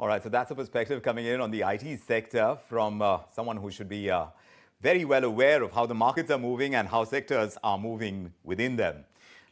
All right, so that's a perspective coming in on the IT sector from someone who should be very well aware of how the markets are moving and how sectors are moving within them.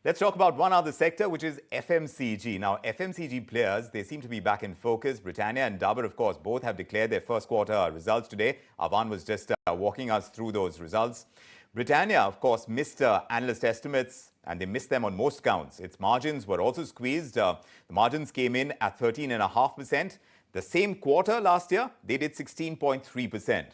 Let's talk about one other sector, which is FMCG. Now, FMCG players, they seem to be back in focus. Britannia and Dabur, of course, both have declared their first quarter results today. Avan was just walking us through those results. Britannia, of course, missed analyst estimates, and they missed them on most counts. Its margins were also squeezed. The margins came in at 13.5%. The same quarter last year, they did 16.3%.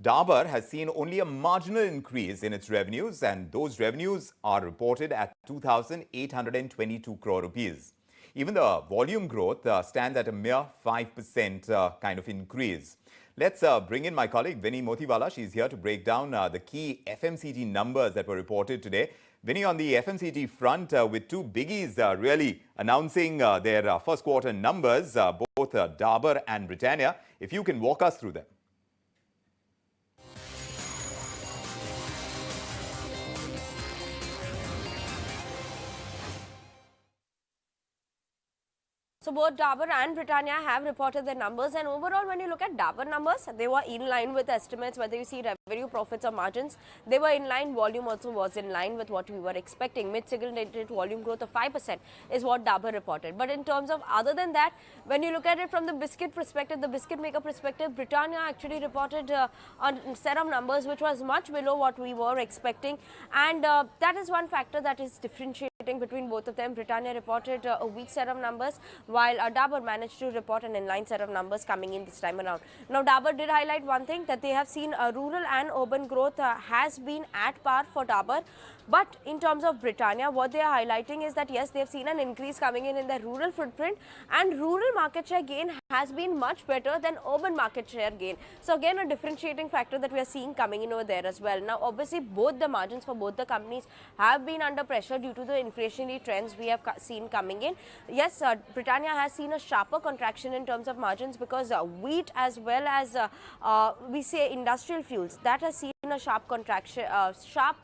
Dabur has seen only a marginal increase in its revenues, and those revenues are reported at 2,822 crore rupees. Even the volume growth stands at a mere 5% kind of increase. Let's bring in my colleague Vinny Motiwala. She's here to break down the key FMCG numbers that were reported today. Vinny, on the FMCG front, with two biggies really announcing their first quarter numbers, both Dabur and Britannia, if you can walk us through them. So both Dabur and Britannia have reported their numbers, and overall when you look at Dabur numbers, they were in line with estimates, whether you see revenue, profits or margins. They were in line. Volume also was in line with what we were expecting. Mid-single digit volume growth of 5% is what Dabur reported. But in terms of other than that, when you look at it from the biscuit perspective, the biscuit maker perspective, Britannia actually reported a set of numbers which was much below what we were expecting, and that is one factor that is differentiating between both of them. Britannia reported a weak set of numbers, while Dabur managed to report an inline set of numbers coming in this time around. Now, Dabur did highlight one thing, that they have seen rural and urban growth has been at par for Dabur. But in terms of Britannia, what they are highlighting is that yes, they have seen an increase coming in their rural footprint, and rural market share gain has been much better than urban market share gain. So again, a differentiating factor that we are seeing coming in over there as well. Now, obviously, both the margins for both the companies have been under pressure due to the inflationary trends we have seen coming in. Yes, Britannia has seen a sharper contraction in terms of margins because wheat as well as we say industrial fuels, that has seen a sharp contraction, sharp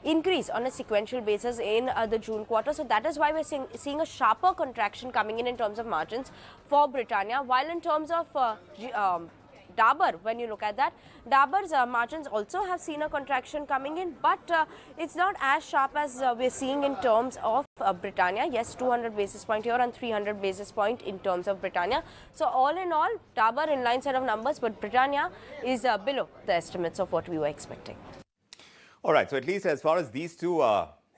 increase on a sequential basis in the June quarter. So that is why we're seeing a sharper contraction coming in terms of margins for Britannia. While in terms of Dabur, when you look at that, Dabur's margins also have seen a contraction coming in, but it's not as sharp as we're seeing in terms of Britannia. Yes, 200 basis point here and 300 basis point in terms of Britannia. So all in all, Dabur in line set of numbers, but Britannia is below the estimates of what we were expecting. All right, so at least as far as these two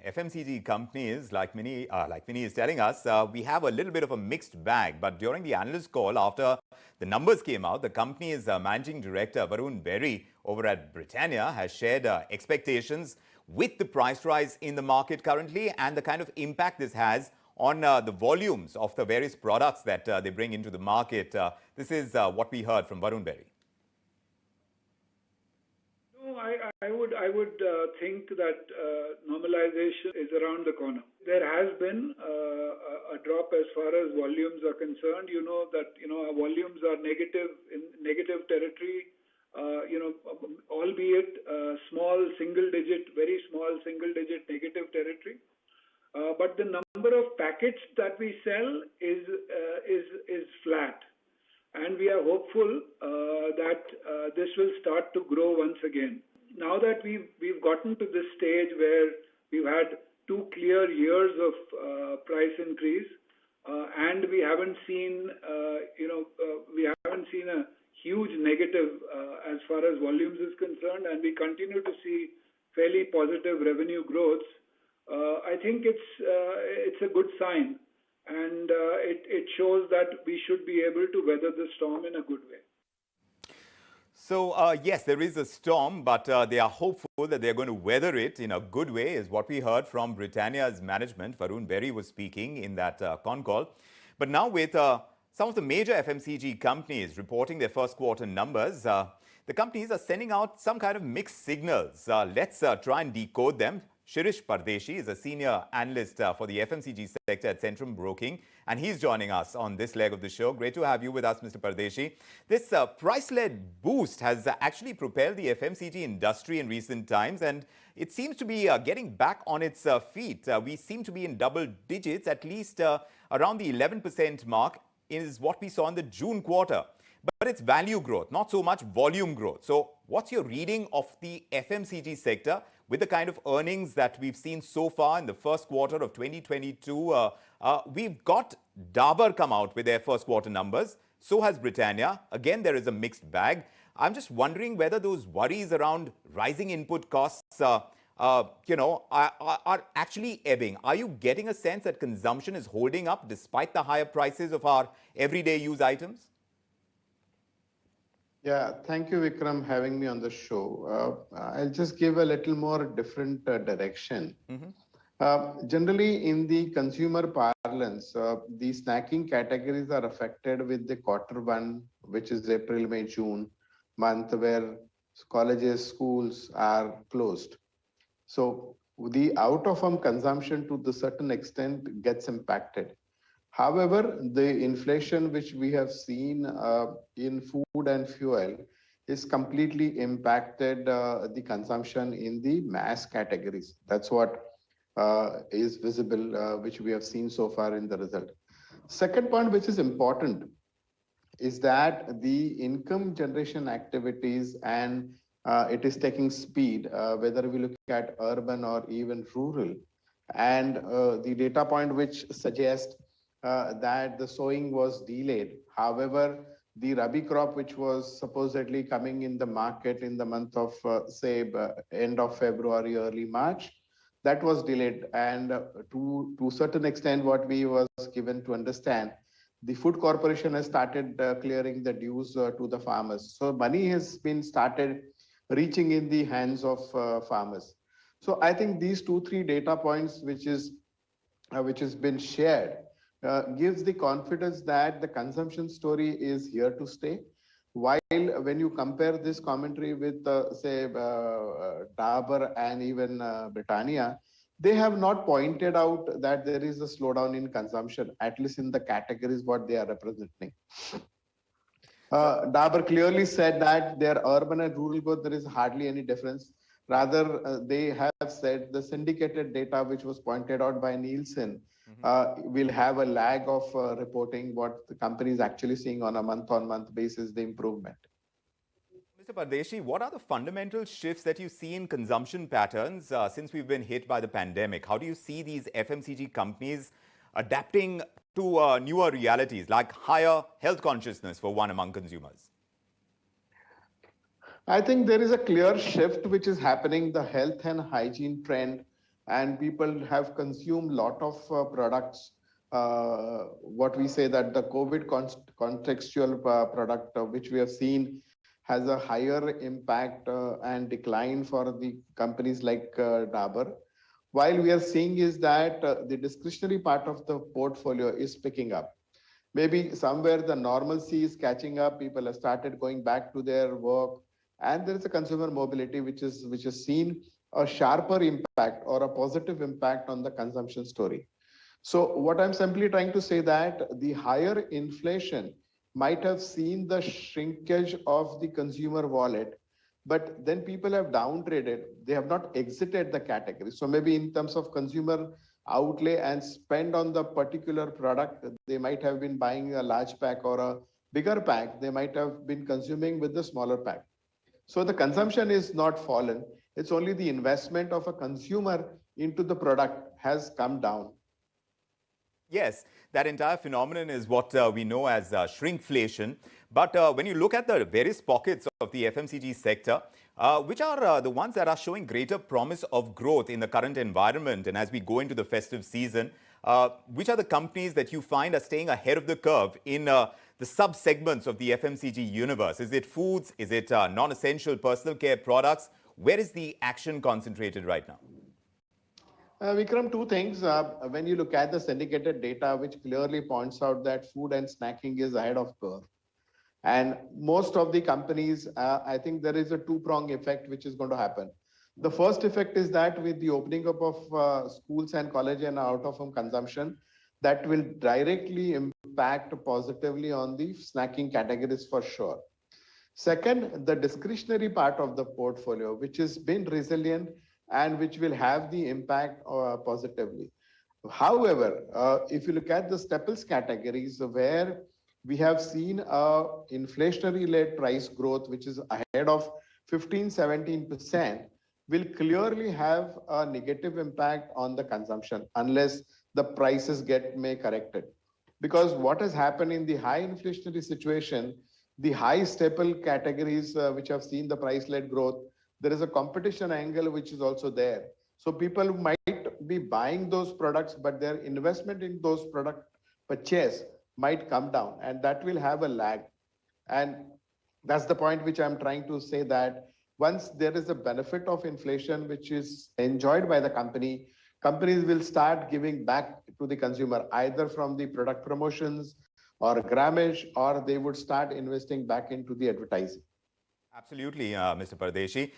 FMCG companies, like Vinny is telling us, we have a little bit of a mixed bag. But during the analyst call, after the numbers came out, the company's managing director, Varun Berry, over at Britannia, has shared expectations with the price rise in the market currently and the kind of impact this has on the volumes of the various products that they bring into the market. This is what we heard from Varun Berry. I would think that normalization is around the corner. There has been a drop as far as volumes are concerned. You know that our volumes are in negative territory. Albeit small single digit, very small single digit negative territory. But the number of packets that we sell is flat. And we are hopeful that this will start to grow once again. Now that we've gotten to this stage where we've had 2 clear years of price increase, and we haven't seen a huge negative as far as volumes is concerned, and we continue to see fairly positive revenue growth. I think it's a good sign. And it shows that we should be able to weather the storm in a good way. So, yes, there is a storm, but they are hopeful that they're going to weather it in a good way, is what we heard from Britannia's management. Varun Berry was speaking in that con call. But now with some of the major FMCG companies reporting their first quarter numbers, the companies are sending out some kind of mixed signals. Let's try and decode them. Shirish Pardeshi is a senior analyst for the FMCG sector at Centrum Broking, and he's joining us on this leg of the show. Great to have you with us, Mr. Pardeshi. This price-led boost has actually propelled the FMCG industry in recent times, and it seems to be getting back on its feet. We seem to be in double digits, at least around the 11% mark is what we saw in the June quarter. But it's value growth, not so much volume growth. So what's your reading of the FMCG sector with the kind of earnings that we've seen so far in the first quarter of 2022? We've got Dabur come out with their first quarter numbers. So has Britannia. Again, there is a mixed bag. I'm just wondering whether those worries around rising input costs are actually ebbing. Are you getting a sense that consumption is holding up despite the higher prices of our everyday use items? Yeah, thank you, Vikram, having me on the show. I'll just give a little more different direction. Generally, in the consumer parlance, the snacking categories are affected with the quarter one, which is April, May, June month, where colleges, schools are closed. So the out-of-home consumption to the certain extent gets impacted. However, the inflation which we have seen in food and fuel is completely impacted the consumption in the mass categories. That's what is visible, which we have seen so far in the result. Second point, which is important, is that the income generation activities and it is taking speed, whether we look at urban or even rural. And the data point which suggests that the sowing was delayed. However, the Rabi crop, which was supposedly coming in the market in the month of, end of February, early March, that was delayed. And to certain extent, what we was given to understand, the Food Corporation has started clearing the dues to the farmers. So money has been started reaching in the hands of farmers. So I think these 2-3 data points, which has been shared, gives the confidence that the consumption story is here to stay. While when you compare this commentary with, Dabur and even Britannia, they have not pointed out that there is a slowdown in consumption, at least in the categories what they are representing. Dabur clearly said that their urban and rural growth, there is hardly any difference. Rather, they have said the syndicated data, which was pointed out by Nielsen, will have a lag of reporting what the company is actually seeing on a month-on-month basis, the improvement. Mr. Pardeshi, what are the fundamental shifts that you see in consumption patterns since we've been hit by the pandemic? How do you see these FMCG companies adapting to newer realities like higher health consciousness for one among consumers? I think there is a clear shift which is happening, the health and hygiene trend, and people have consumed a lot of products. What we say that the COVID contextual product, which we have seen has a higher impact and decline for the companies like Dabur. While we are seeing is that the discretionary part of the portfolio is picking up. Maybe somewhere the normalcy is catching up, people have started going back to their work, and there is a consumer mobility which has seen a sharper impact or a positive impact on the consumption story. So what I'm simply trying to say that the higher inflation might have seen the shrinkage of the consumer wallet, but then people have downtraded, they have not exited the category. So maybe in terms of consumer outlay and spend on the particular product, they might have been buying a large pack or a bigger pack, they might have been consuming with the smaller pack. So the consumption is not fallen. It's only the investment of a consumer into the product has come down. Yes, that entire phenomenon is what we know as shrinkflation. But when you look at the various pockets of the FMCG sector, which are the ones that are showing greater promise of growth in the current environment and as we go into the festive season, which are the companies that you find are staying ahead of the curve in the sub-segments of the FMCG universe? Is it foods? Is it non-essential personal care products? Where is the action concentrated right now? Vikram, two things. When you look at the syndicated data, which clearly points out that food and snacking is ahead of curve. And most of the companies, I think there is a two-prong effect which is going to happen. The first effect is that with the opening up of schools and college and out-of-home consumption, that will directly impact positively on the snacking categories for sure. Second, the discretionary part of the portfolio, which has been resilient and which will have the impact positively. However, if you look at the staples categories where we have seen a inflationary-led price growth, which is ahead of 15-17%, will clearly have a negative impact on the consumption unless the prices may corrected. Because what has happened in the high inflationary situation, the high staple categories which have seen the price-led growth, there is a competition angle which is also there. So people might be buying those products, but their investment in those product purchase might come down, and that will have a lag. And that's the point which I'm trying to say, that once there is a benefit of inflation which is enjoyed by the companies will start giving back to the consumer, either from the product promotions or grammage, or they would start investing back into the advertising. Absolutely, Mr. Pardeshi.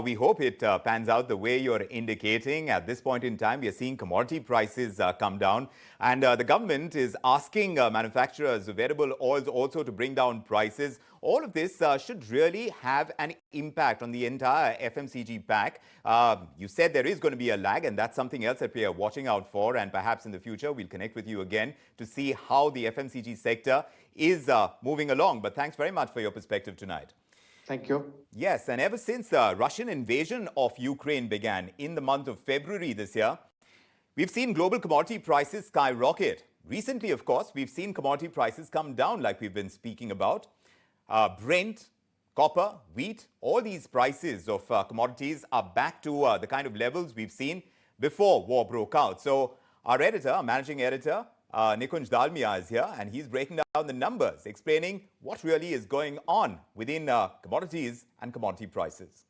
We hope it pans out the way you're indicating. At this point in time, we are seeing commodity prices come down, and the government is asking manufacturers of edible oils also to bring down prices. All of this should really have an impact on the entire FMCG pack. You said there is going to be a lag, and that's something else that we are watching out for, and perhaps in the future we'll connect with you again to see how the FMCG sector is moving along. But thanks very much for your perspective tonight. Thank you. Yes, and ever since the Russian invasion of Ukraine began in the month of February this year, we've seen global commodity prices skyrocket. Recently, of course, we've seen commodity prices come down like we've been speaking about. Brent, copper, wheat, all these prices of commodities are back to the kind of levels we've seen before war broke out. So our editor, managing editor, Nikunj Dalmia is here, and he's breaking down the numbers, explaining what really is going on within commodities and commodity prices.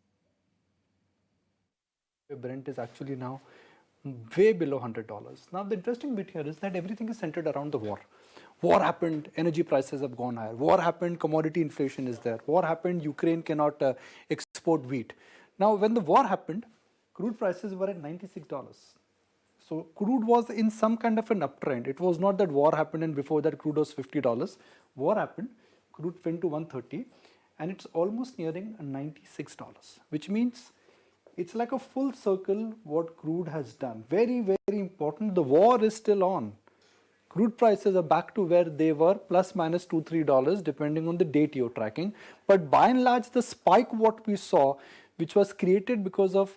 Brent is actually now way below $100. Now, the interesting bit here is that everything is centered around the war. War happened, energy prices have gone higher. War happened, commodity inflation is there. War happened, Ukraine cannot export wheat. Now, when the war happened, crude prices were at $96. So crude was in some kind of an uptrend. It was not that war happened and before that crude was $50. War happened, crude went to 130, and it's almost nearing $96, which means it's like a full circle what crude has done. Very, very important. The war is still on. Crude prices are back to where they were, plus minus $2-3, depending on the date you're tracking. But by and large, the spike what we saw, which was created because of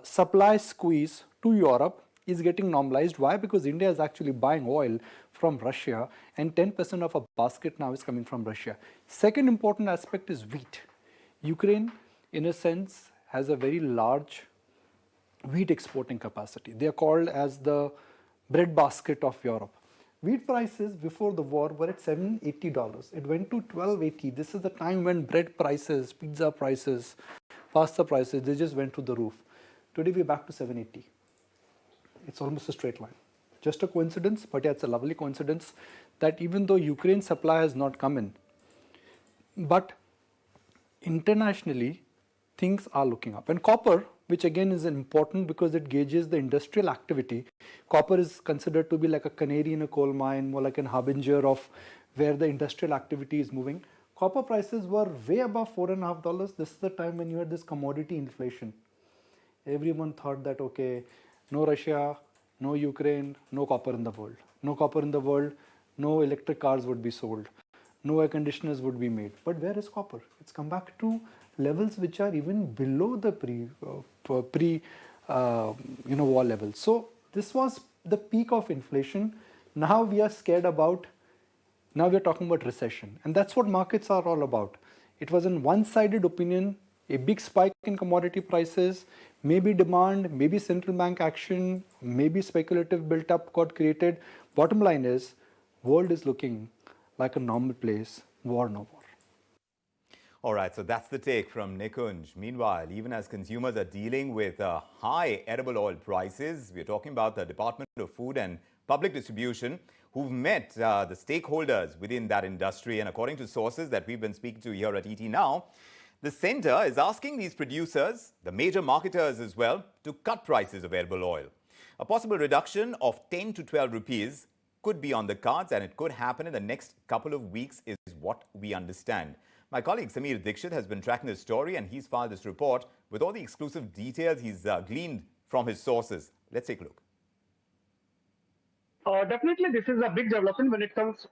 supply squeeze to Europe, is getting normalized. Why? Because India is actually buying oil from Russia, and 10% of our basket now is coming from Russia. Second important aspect is wheat. Ukraine, in a sense, has a very large wheat exporting capacity. They are called as the breadbasket of Europe. Wheat prices before the war were at $780. It went to $1280. This is the time when bread prices, pizza prices, pasta prices, they just went to the roof. Today we're back to $780. It's almost a straight line. Just a coincidence, but yeah, it's a lovely coincidence that even though Ukraine's supply has not come in, but internationally, things are looking up. And copper, which again is important because it gauges the industrial activity. Copper is considered to be like a canary in a coal mine, more like an harbinger of where the industrial activity is moving. Copper prices were way above $4.50. This is the time when you had this commodity inflation. Everyone thought that, okay, no Russia, no Ukraine, no copper in the world. No copper in the world, no electric cars would be sold. No air conditioners would be made. But where is copper? It's come back to levels which are even below the war levels. So this was the peak of inflation. Now we are scared about, now we are talking about recession. And that's what markets are all about. It was an one-sided opinion, a big spike in commodity prices, maybe demand, maybe central bank action, maybe speculative built-up got created. Bottom line is, world is looking like a normal place, war no more. All right, so that's the take from Nikunj. Meanwhile, even as consumers are dealing with high edible oil prices, we're talking about the Department of Food and Public Distribution, who've met the stakeholders within that industry. And according to sources that we've been speaking to here at ET Now, the centre is asking these producers, the major marketers as well, to cut prices of edible oil. A possible reduction of 10 to 12 rupees could be on the cards, and it could happen in the next couple of weeks is what we understand. My colleague Samir Dixit has been tracking this story, and he's filed this report with all the exclusive details he's gleaned from his sources. Let's take a look. Definitely, this is a big development when it comes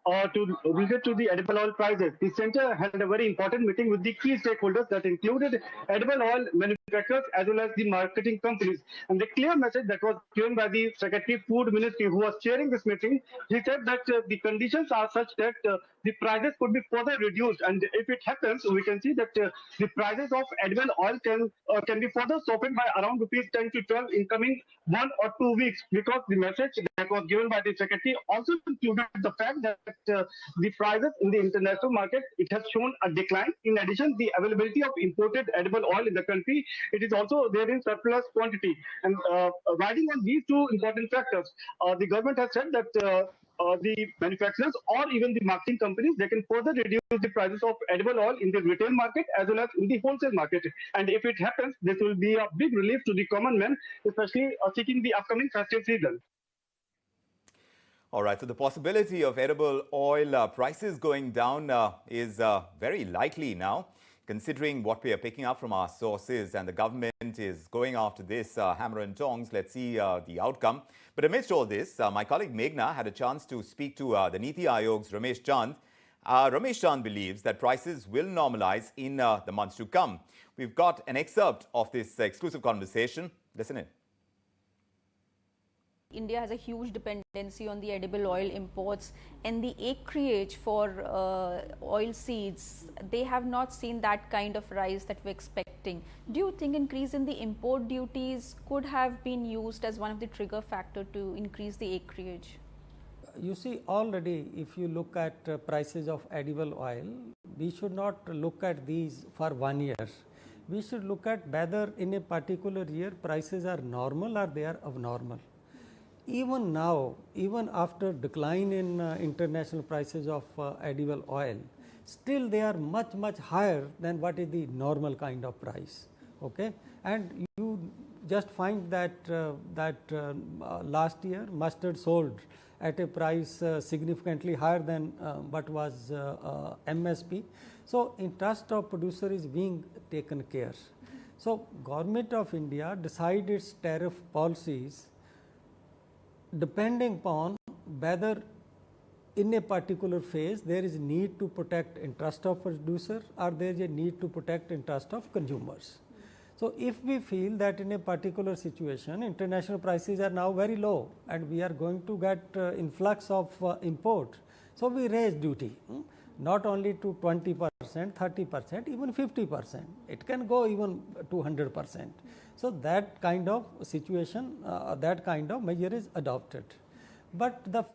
related to the edible oil prices. The center had a very important meeting with the key stakeholders that included edible oil manufacturers as well as the marketing companies. And the clear message that was given by the Secretary Food Ministry, who was chairing this meeting, he said that the conditions are such that the prices could be further reduced. And if it happens, we can see that the prices of edible oil can be further softened by around rupees 10 to 12 in coming 1 or 2 weeks, because the message that was given by the secretary also included the fact that the prices in the international market, it has shown a decline. In addition, the availability of imported edible oil in the country, it is also there in surplus quantity. And riding on these two important factors, the government has said that the manufacturers or even the marketing companies, they can further reduce the prices of edible oil in the retail market as well as in the wholesale market. And if it happens, this will be a big relief to the common man, especially seeking the upcoming festive season. All right, so the possibility of edible oil prices going down is very likely now, considering what we are picking up from our sources, and the government is going after this hammer and tongs. Let's see the outcome. But amidst all this, my colleague Meghna had a chance to speak to the Niti Ayog's Ramesh Chand. Ramesh Chand believes that prices will normalize in the months to come. We've got an excerpt of this exclusive conversation. Listen in. India has a huge dependency on the edible oil imports, and the acreage for oil seeds, they have not seen that kind of rise that we're expecting. Do you think increase in the import duties could have been used as one of the trigger factor to increase the acreage? You see, already if you look at prices of edible oil, we should not look at these for 1 year. We should look at whether in a particular year prices are normal or they are abnormal. Even now, even after decline in international prices of edible oil, still they are much higher than what is the normal kind of price. Okay, and you just find that last year mustard sold at a price significantly higher than what was MSP. So interest of producer is being taken care. So Government of India decide its tariff policies depending upon whether in a particular phase there is need to protect interest of producer or there is a need to protect interest of consumers. So if we feel that in a particular situation international prices are now very low and we are going to get influx of import, so we raise duty, not only to 20%, 30%, even 50%. It can go even to 100%. So that kind of situation, that kind of measure is adopted. But the